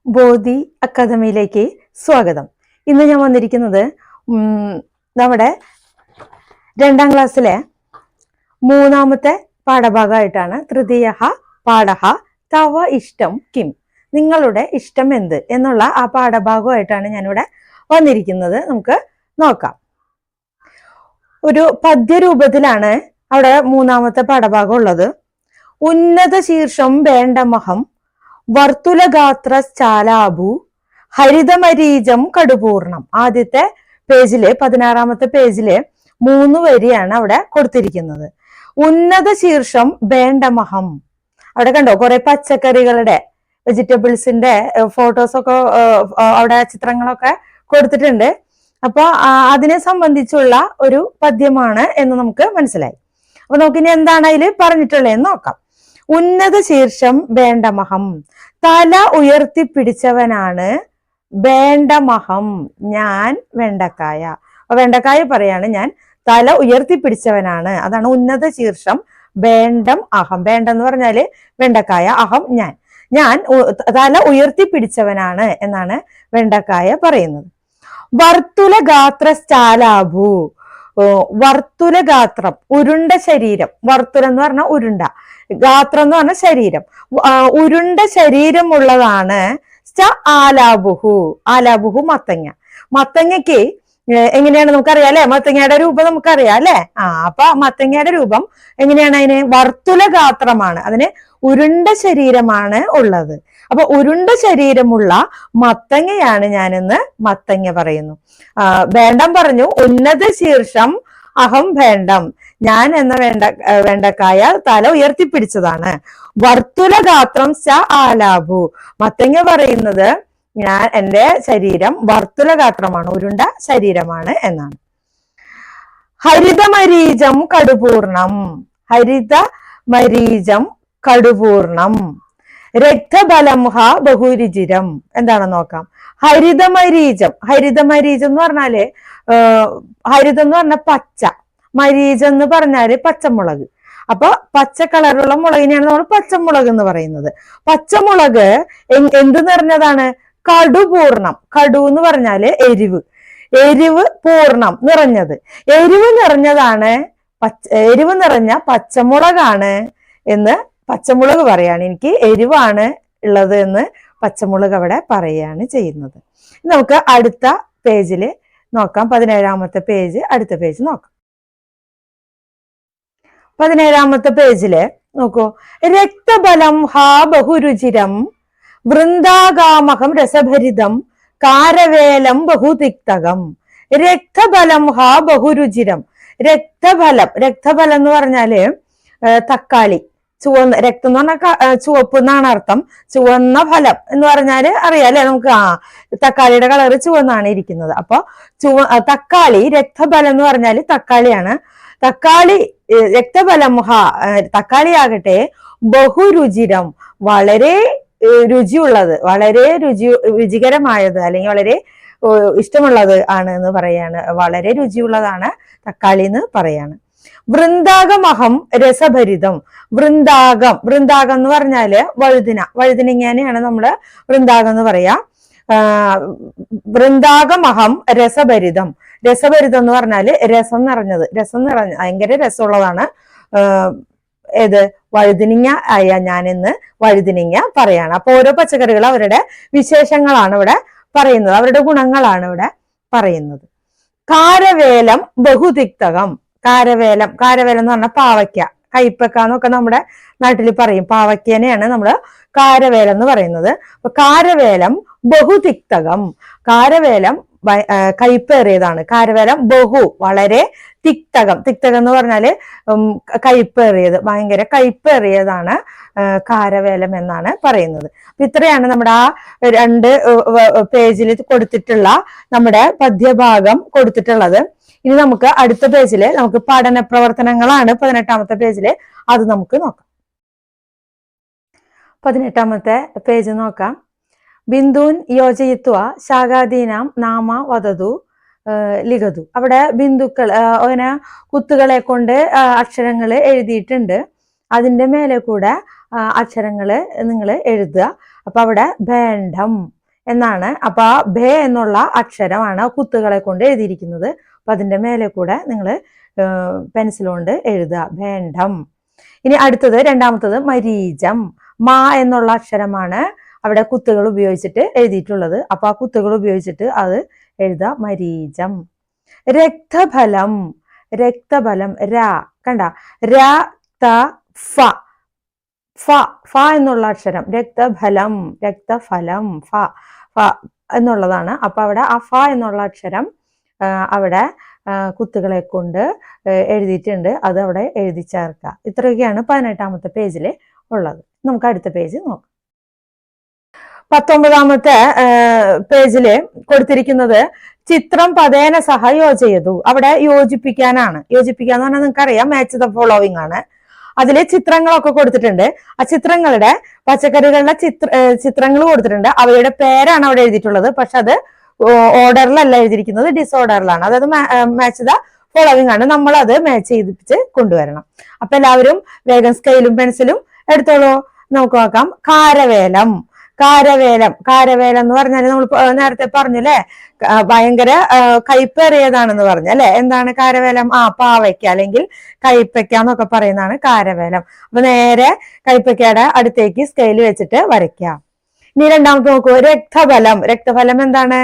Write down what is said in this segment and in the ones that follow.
ബോധി അക്കാദമിയിലേക്ക് സ്വാഗതം. ഇന്ന് ഞാൻ വന്നിരിക്കുന്നത് നമ്മുടെ 2ാം ക്ലാസ്സിലെ 3ാമത്തെ പാഠഭാഗമായിട്ടാണ്. തൃതീയ പാഠഃ തവ ഇഷ്ടം കിം, നിങ്ങളുടെ ഇഷ്ടം എന്ത് എന്നുള്ള ആ പാഠഭാഗമായിട്ടാണ് ഞാനിവിടെ വന്നിരിക്കുന്നത്. നമുക്ക് നോക്കാം. ഒരു പദ്യരൂപത്തിലാണ് അവിടെ 3ാമത്തെ പാഠഭാഗം ഉള്ളത്. ഉന്നത ശീർഷം വേണ്ടമഹം വർത്തുലഗാത്രശ്ചാലാഭു ഹരിതമരീചം കടുപൂർണം. ആദ്യത്തെ പേജില് 16ാമത്തെ പേജില് 3 വരിയാണ് അവിടെ കൊടുത്തിരിക്കുന്നത്. ഉന്നത ശീർഷം വേണ്ടമഹം, അവിടെ കണ്ടോ കുറെ പച്ചക്കറികളുടെ വെജിറ്റബിൾസിന്റെ ഫോട്ടോസൊക്കെ അവിടെ ചിത്രങ്ങളൊക്കെ കൊടുത്തിട്ടുണ്ട്. അപ്പൊ അതിനെ സംബന്ധിച്ചുള്ള ഒരു പദ്യമാണ് എന്ന് നമുക്ക് മനസ്സിലായി. അപ്പൊ നമുക്കിനി എന്താണ് അതിൽ പറഞ്ഞിട്ടുള്ളതെന്ന് നോക്കാം. ഉന്നത ശീർഷം വേണ്ടമഹം, തല ഉയർത്തിപ്പിടിച്ചവനാണ് വേണ്ടമഹം, ഞാൻ വെണ്ടക്കായ. അപ്പൊ വെണ്ടക്കായ പറയാണ് ഞാൻ തല ഉയർത്തിപ്പിടിച്ചവനാണ്, അതാണ് ഉന്നത ശീർഷം വേണ്ടം അഹം. വേണ്ടം എന്ന് പറഞ്ഞാല് വെണ്ടക്കായ, അഹം ഞാൻ തല ഉയർത്തിപ്പിടിച്ചവനാണ് എന്നാണ് വെണ്ടക്കായ പറയുന്നത്. വർത്തുലഗാത്രശ്ചാലാഭു, വർത്തുലഗാത്രം ഉരുണ്ട ശരീരം, വർത്തുലം എന്ന് പറഞ്ഞാൽ ഉരുണ്ട, ഗാത്രം എന്ന് പറഞ്ഞ ശരീരം, ഉരുണ്ട ശരീരമുള്ളതാണ് ആലാബുഹു. ആലാബുഹു മത്തങ്ങ. മത്തങ്ങയ്ക്ക് എങ്ങനെയാണ് നമുക്കറിയാം അല്ലെ, മത്തങ്ങയുടെ രൂപം നമുക്കറിയാം അല്ലെ. അപ്പൊ മത്തങ്ങയുടെ രൂപം എങ്ങനെയാണ്? അതിന് വർത്തുല ഗാത്രമാണ്, അതിന് ഉരുണ്ട ശരീരമാണ് ഉള്ളത്. അപ്പൊ ഉരുണ്ട ശരീരമുള്ള മത്തങ്ങയാണ് ഞാനിന്ന് മത്തങ്ങ പറയുന്നു. വേണ്ടം പറഞ്ഞു ഉന്നത ശീർഷം അഹം വേണ്ടം, ഞാൻ എന്ന വെണ്ടക്കായ തല ഉയർത്തിപ്പിടിച്ചതാണ്. വർത്തുലഗാത്രം സ ആലാഭു, മത്തങ്ങ പറയുന്നത് ഞാൻ എന്റെ ശരീരം വർത്തുലഗാത്രമാണ്, ഉരുണ്ട ശരീരമാണ് എന്നാണ്. ഹരിതമരീചം കടുപൂർണം, ഹരിതമരീചം കടുപൂർണം രക്തബലം ബഹുരുചിരം. എന്താണെന്ന് നോക്കാം. ഹരിതമരീചം, ഹരിതമരീചം എന്ന് പറഞ്ഞാല് ഹരിതം എന്ന് പറഞ്ഞ പച്ച, മരീചം എന്ന് പറഞ്ഞാല് പച്ചമുളക്. അപ്പൊ പച്ച കളറുള്ള മുളകിനെയാണ് നമ്മൾ പച്ചമുളക് എന്ന് പറയുന്നത്. പച്ചമുളക് എന്ത് നിറഞ്ഞതാണ്? കടുപൂർണം. കടു എന്ന് പറഞ്ഞാല് എരിവ്, എരിവ് പൂർണം നിറഞ്ഞത്, എരിവ് നിറഞ്ഞതാണ്, എരിവ് നിറഞ്ഞ പച്ചമുളകാണ് എന്ന് പച്ചമുളക് പറയാണ്. എനിക്ക് എരിവാണ് ഉള്ളത് എന്ന് പച്ചമുളക് അവിടെ പറയാണ് ചെയ്യുന്നത്. നമുക്ക് അടുത്ത പേജില് നോക്കാം. 17ാമത്തെ പേജ്, അടുത്ത പേജ് നോക്കാം. 17ാമത്തെ പേജില് നോക്കൂ. രക്തബലം ബഹുരുചിരം വൃന്ദാഗാമഹം രസഭരിതം കാരവേലം ബഹുതിക്തകം. രക്തബലം ബഹുരുചിരം. രക്തഫലം, രക്തഫലം എന്ന് പറഞ്ഞാല് തക്കാളി, ചുവന്ന, രക്തം എന്ന് പറഞ്ഞാൽ ചുവപ്പ് എന്നാണ് അർത്ഥം. ചുവന്ന ഫലം എന്ന് പറഞ്ഞാല് അറിയാലേ നമുക്ക്. തക്കാളിയുടെ കളറ് ചുവന്നാണ് ഇരിക്കുന്നത്. അപ്പൊ തക്കാളി, രക്തഫലം എന്ന് പറഞ്ഞാല് തക്കാളിയാണ്. തക്കാളി രക്തഫലം തക്കാളി ആകട്ടെ ബഹുരുചിരം, വളരെ രുചിയുള്ളത്, വളരെ രുചികരമായത് അല്ലെങ്കിൽ വളരെ ഇഷ്ടമുള്ളത് ആണ് എന്ന് പറയാണ്. വളരെ രുചിയുള്ളതാണ് തക്കാളി എന്ന് പറയാണ്. വൃന്ദാഗമഹം രസഭരിതം. വൃന്ദാഗം, വൃന്ദാഗം എന്ന് പറഞ്ഞാല് വഴുതിന, വഴുതിനങ്ങനെയാണ് നമ്മള് വൃന്ദാഗം എന്ന് പറയാ. വൃന്ദാഗമഹം രസഭരിതം. രസഭരിതം എന്ന് പറഞ്ഞാല് രസം നിറഞ്ഞത്, രസം നിറഞ്ഞ ഭയങ്കര രസമുള്ളതാണ്. ഏത്? വഴുതിനിങ്ങ ആയ ഞാനിന്ന് വഴുതിനിങ്ങ പറയാണ്. അപ്പൊ ഓരോ പച്ചക്കറികൾ അവരുടെ വിശേഷങ്ങളാണ് ഇവിടെ പറയുന്നത്, അവരുടെ ഗുണങ്ങളാണ് ഇവിടെ പറയുന്നത്. കാരവേലം ബഹുതിക്തകം. കാരവേലം, കാരവേലം എന്ന് പറഞ്ഞാൽ പാവയ്ക്ക, കൈപ്പക്ക എന്നൊക്കെ നമ്മുടെ നാട്ടിൽ പറയും. പാവയ്ക്കനെയാണ് നമ്മള് കാരവേലം എന്ന് പറയുന്നത്. അപ്പൊ കാരവേലം ബഹുതിക്തകം, കാരവേലം കയ്പേറിയതാണ്. കാരവേലം ബഹു വളരെ, തിക്തകം, തിക്തകം എന്ന് പറഞ്ഞാല് കയ്പേറിയത്, ഭയങ്കര കയ്പേറിയതാണ് കാരവേലം എന്നാണ് പറയുന്നത്. അപ്പൊ ഇത്രയാണ് നമ്മുടെ ആ 2 പേജിൽ കൊടുത്തിട്ടുള്ള നമ്മുടെ പദ്യഭാഗം കൊടുത്തിട്ടുള്ളത്. ഇനി നമുക്ക് അടുത്ത പേജില് നമുക്ക് പഠന പ്രവർത്തനങ്ങളാണ് 18ാമത്തെ പേജില്, അത് നമുക്ക് നോക്കാം. 18ാമത്തെ പേജ് നോക്കാം. ബിന്ദുൻ യോജയിത്വ ശാഖാദീനാം നാമ വദതു ലിഖതു. അവിടെ ബിന്ദുക്കൾ, അങ്ങനെ കുത്തുകളെ കൊണ്ട് അക്ഷരങ്ങൾ എഴുതിയിട്ടുണ്ട്. അതിന്റെ മേലെ കൂടെ അക്ഷരങ്ങള് നിങ്ങൾ എഴുതുക. അപ്പൊ അവിടെ വേണ്ടം, എന്നാണ്. അപ്പൊ ആ ഭേ എന്നുള്ള അക്ഷരമാണ് കുത്തുകളെ കൊണ്ട് എഴുതിയിരിക്കുന്നത്. അപ്പൊ അതിന്റെ മേലെ കൂടെ നിങ്ങൾ പെൻസിൽ കൊണ്ട് എഴുതുക, ഭേണ്ഡം. ഇനി അടുത്തത് രണ്ടാമത്തത് മരീചം. മാ എന്നുള്ള അക്ഷരമാണ് അവിടെ കുത്തുകൾ ഉപയോഗിച്ചിട്ട് എഴുതിയിട്ടുള്ളത്. അപ്പൊ ആ കുത്തുകൾ ഉപയോഗിച്ചിട്ട് അത് എഴുതുക, മരീചം. രക്തഫലം. രക്തഫലം രാ കണ്ട, രാ ത ഫ, ഫ ഫ എന്നുള്ള അക്ഷരം രക്തഫലം, രക്തഫലം ഫ ഫ എന്നുള്ളതാണ്. അപ്പൊ അവിടെ ആ ഫ എന്നുള്ള അക്ഷരം അവിടെ കുത്തുകളെ കൊണ്ട് എഴുതിയിട്ടുണ്ട്. അത് അവിടെ എഴുതി ചേർക്കുക. ഇത്രയൊക്കെയാണ് 18ാമത്തെ പേജിൽ ഉള്ളത്. നമുക്ക് അടുത്ത പേജ് നോക്കാം. 19ാമത്തെ പേജില് കൊടുത്തിരിക്കുന്നത് ചിത്രം പദേന സഹ യോജയതു. അവിടെ യോജിപ്പിക്കാനാണ്. യോജിപ്പിക്കാന്ന് പറഞ്ഞാൽ നിങ്ങൾക്ക് അറിയാം, മാച്ച് ദ ഫോളോവിങ് ആണ്. അതില് ചിത്രങ്ങളൊക്കെ കൊടുത്തിട്ടുണ്ട്. ആ ചിത്രങ്ങളുടെ പച്ചക്കറികളുടെ ചിത്രങ്ങൾ കൊടുത്തിട്ടുണ്ട്. അവയുടെ പേരാണ് അവിടെ എഴുതിയിട്ടുള്ളത്. പക്ഷെ അത് ഓർഡറിലല്ല എഴുതിയിരിക്കുന്നത്, ഡിസോർഡറിലാണ്. അതായത് മാച്ച് ദ ഫോളോവിങ് ആണ്. നമ്മൾ അത് മാച്ച് ചെയ്തിപ്പിച്ച് കൊണ്ടുവരണം. അപ്പൊ എല്ലാവരും വേഗം സ്കെയിലും പെൻസിലും എടുത്തോളൂ. നമുക്ക് നോക്കാം. കാരവേലം. കാരവേലം. കാരവേലം എന്ന് പറഞ്ഞാൽ നമ്മൾ നേരത്തെ പറഞ്ഞു അല്ലെ, ഭയങ്കര കയ്പേറിയതാണെന്ന് പറഞ്ഞു അല്ലെ. എന്താണ് കാരവേലം? പാവയ്ക്ക അല്ലെങ്കിൽ കയ്പയ്ക്ക എന്നൊക്കെ പറയുന്നതാണ് കാരവേലം. അപ്പൊ നേരെ കയ്പയ്ക്കയുടെ അടുത്തേക്ക് സ്കെയിൽ വെച്ചിട്ട് വരയ്ക്കാം. ഇനി രണ്ടാമത്തെ നോക്കൂ, രക്തഫലം. രക്തഫലം എന്താണ്?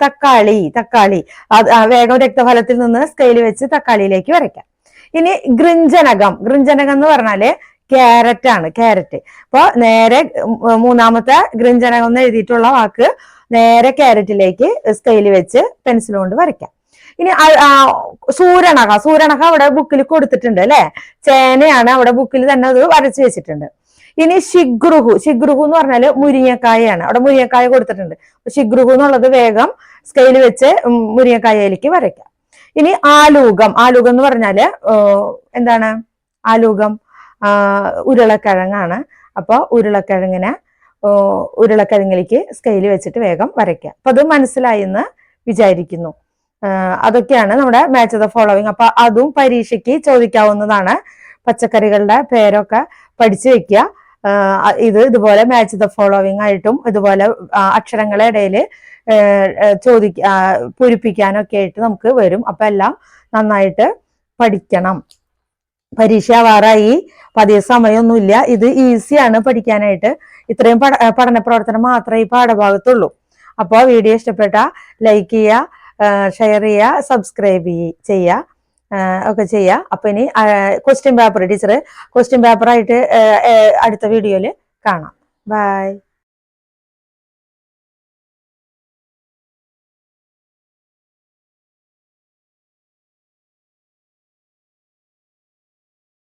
തക്കാളി. തക്കാളി. വേഗം രക്തഫലത്തിൽ നിന്ന് സ്കെയിൽ വെച്ച് തക്കാളിയിലേക്ക് വരയ്ക്കാം. ഇനി ഗൃഞ്ചനകം. ഗൃഞ്ചനകം എന്ന് പറഞ്ഞാല് ക്യാരറ്റ് ആണ്, ക്യാരറ്റ്. അപ്പൊ നേരെ മൂന്നാമത്തെ ഗൃഞ്ചനകം എന്ന് എഴുതിയിട്ടുള്ള വാക്ക് നേരെ ക്യാരറ്റിലേക്ക് സ്കെയിൽ വെച്ച് പെൻസിൽ കൊണ്ട് വരയ്ക്കാം. ഇനി സൂരണക. സൂരണക അവിടെ ബുക്കിൽ കൊടുത്തിട്ടുണ്ട് അല്ലെ. ചേനയാണ് അവിടെ ബുക്കിൽ തന്നെ അത് വരച്ചു വെച്ചിട്ടുണ്ട്. ഇനി ശിഗ്രുഹു. ശിഗ്രുഹു എന്ന് പറഞ്ഞാല് മുരിങ്ങക്കായാണ്. അവിടെ മുരിങ്ങക്കായ കൊടുത്തിട്ടുണ്ട്. ശിഗ്രുഹു എന്നുള്ളത് വേഗം സ്കെയിൽ വെച്ച് മുരിങ്ങക്കായയിലേക്ക് വരയ്ക്കാം. ഇനി ആലൂകം. ആലൂകം എന്ന് പറഞ്ഞാല് എന്താണ്? ആലൂകം ഉരുളക്കിഴങ്ങാണ്. അപ്പൊ ഉരുളക്കിഴങ്ങിലേക്ക് സ്കെയിൽ വെച്ചിട്ട് വേഗം വരയ്ക്കുക. അപ്പൊ അത് മനസ്സിലായി എന്ന് വിചാരിക്കുന്നു. അതൊക്കെയാണ് നമ്മുടെ മാച്ച് ദ ഫോളോവിങ്. അപ്പൊ അതും പരീക്ഷയ്ക്ക് ചോദിക്കാവുന്നതാണ്. പച്ചക്കറികളുടെ പേരൊക്കെ പഠിച്ചു വെക്കുക. ഇതുപോലെ മാച്ച് ദ ഫോളോവിങ് ആയിട്ടും ഇതുപോലെ അക്ഷരങ്ങളുടെ ഇടയിൽ പൂരിപ്പിക്കാനൊക്കെ ആയിട്ട് നമുക്ക് വരും. അപ്പൊ എല്ലാം നന്നായിട്ട് പഠിക്കണം. പരീക്ഷ ആവാറായി, പതിയെ സമയമൊന്നുമില്ല. ഇത് ഈസിയാണ് പഠിക്കാനായിട്ട്. ഇത്രയും പഠന പ്രവർത്തനം മാത്രമേ ഈ പാഠഭാഗത്തുള്ളൂ. അപ്പോൾ വീഡിയോ ഇഷ്ടപ്പെട്ട ലൈക്ക് ചെയ്യുക, ഷെയർ ചെയ്യുക, സബ്സ്ക്രൈബ് ചെയ്യുക ഒക്കെ ചെയ്യുക. അപ്പൊ ഇനി ക്വസ്റ്റ്യൻ പേപ്പർ ടീച്ചർ ക്വസ്റ്റ്യൻ പേപ്പറായിട്ട് അടുത്ത വീഡിയോയിൽ കാണാം. ബൈ.